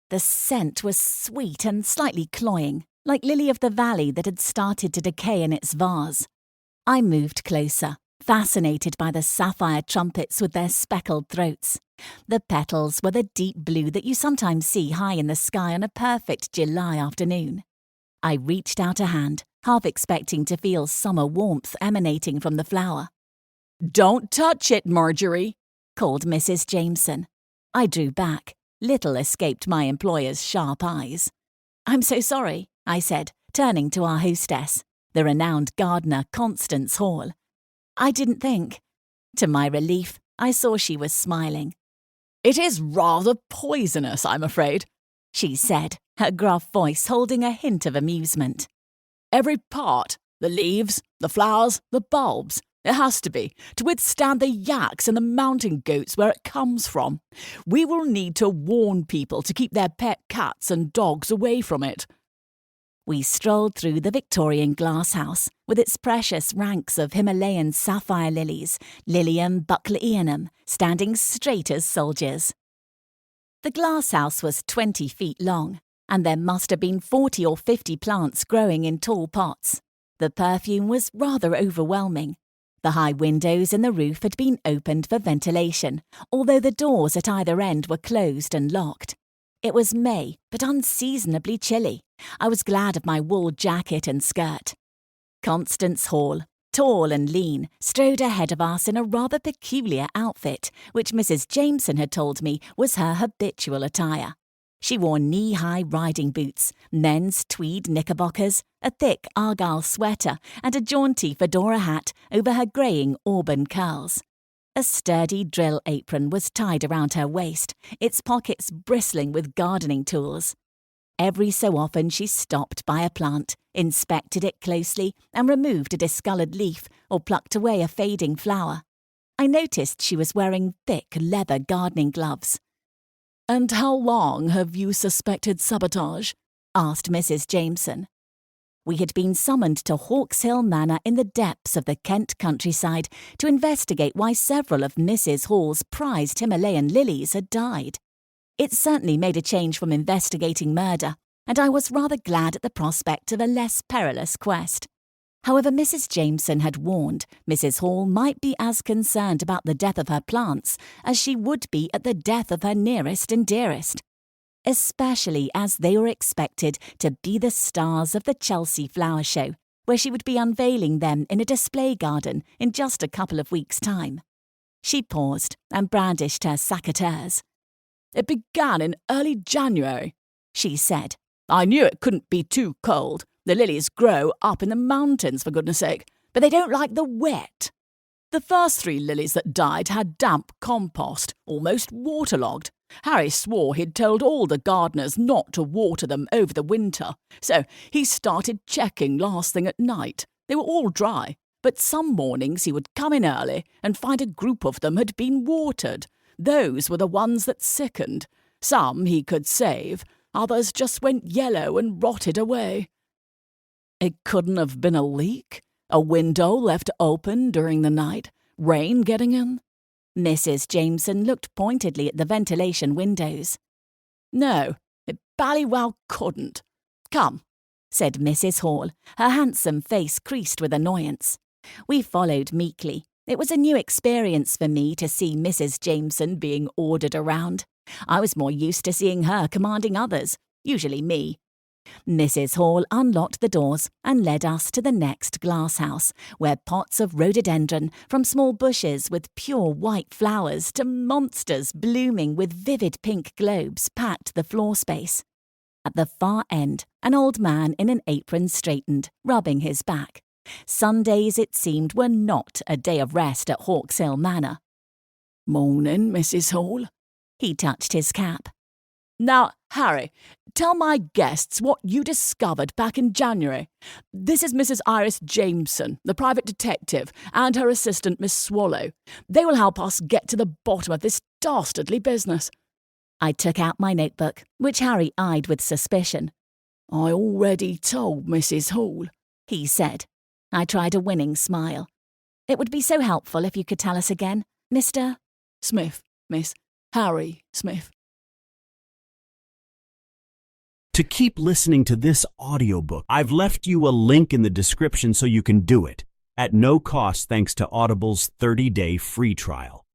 The scent was sweet and slightly cloying, like lily of the valley that had started to decay in its vase. I moved closer, fascinated by the sapphire trumpets with their speckled throats. The petals were the deep blue that you sometimes see high in the sky on a perfect July afternoon. I reached out a hand, half expecting to feel summer warmth emanating from the flower. "Don't touch it, Marjorie," called Mrs. Jameson. I drew back. Little escaped my employer's sharp eyes. "I'm so sorry," I said, turning to our hostess, the renowned gardener Constance Hall. "I didn't think." To my relief, I saw she was smiling. "It is rather poisonous, I'm afraid," she said, her gruff voice holding a hint of amusement. "Every part, the leaves, the flowers, the bulbs, it has to be, to withstand the yaks and the mountain goats where it comes from. We will need to warn people to keep their pet cats and dogs away from it." We strolled through the Victorian glasshouse, with its precious ranks of Himalayan sapphire lilies, Lilium buckleyanum, standing straight as soldiers. The glasshouse was 20 feet long, and there must have been 40 or 50 plants growing in tall pots. The perfume was rather overwhelming. The high windows in the roof had been opened for ventilation, although the doors at either end were closed and locked. It was May, but unseasonably chilly. I was glad of my wool jacket and skirt. Constance Hall, tall and lean, strode ahead of us in a rather peculiar outfit, which Mrs. Jameson had told me was her habitual attire. She wore knee-high riding boots, men's tweed knickerbockers, a thick argyle sweater, and a jaunty fedora hat over her greying auburn curls. A sturdy drill apron was tied around her waist, its pockets bristling with gardening tools. Every so often she stopped by a plant, inspected it closely, and removed a discoloured leaf or plucked away a fading flower. I noticed she was wearing thick leather gardening gloves. "And how long have you suspected sabotage?" asked Mrs. Jameson. We had been summoned to Hawks Hill Manor in the depths of the Kent countryside to investigate why several of Mrs. Hall's prized Himalayan lilies had died. It certainly made a change from investigating murder, and I was rather glad at the prospect of a less perilous quest. However, Mrs. Jameson had warned Mrs. Hall might be as concerned about the death of her plants as she would be at the death of her nearest and dearest, especially as they were expected to be the stars of the Chelsea Flower Show, where she would be unveiling them in a display garden in just a couple of weeks' time. She paused and brandished her secateurs. "It began in early January," she said. "I knew it couldn't be too cold. The lilies grow up in the mountains, for goodness sake, but they don't like the wet. The first 3 lilies that died had damp compost, almost waterlogged. Harry swore he'd told all the gardeners not to water them over the winter, so he started checking last thing at night. They were all dry, but some mornings he would come in early and find a group of them had been watered. Those were the ones that sickened. Some he could save, others just went yellow and rotted away." "It couldn't have been a leak? A window left open during the night? Rain getting in?" Mrs. Jameson looked pointedly at the ventilation windows. "No, it bally well couldn't. Come," said Mrs. Hall, her handsome face creased with annoyance. We followed meekly. It was a new experience for me to see Mrs. Jameson being ordered around. I was more used to seeing her commanding others, usually me. Mrs. Hall unlocked the doors and led us to the next glasshouse, where pots of rhododendron, from small bushes with pure white flowers to monsters blooming with vivid pink globes, packed the floor space. At the far end, an old man in an apron straightened, rubbing his back. Sundays, it seemed, were not a day of rest at Hawks Hill Manor. "Morning, Mrs. Hall." He touched his cap. "Now, Harry, tell my guests what you discovered back in January. This is Mrs. Iris Jameson, the private detective, and her assistant, Miss Swallow. They will help us get to the bottom of this dastardly business." I took out my notebook, which Harry eyed with suspicion. "I already told Mrs. Hall," he said. I tried a winning smile. "It would be so helpful if you could tell us again, Mr. Smith, Miss. Harry Smith." to keep listening to this audiobook. I've left you a link in the description so you can do it, at no cost thanks to Audible's 30-day free trial.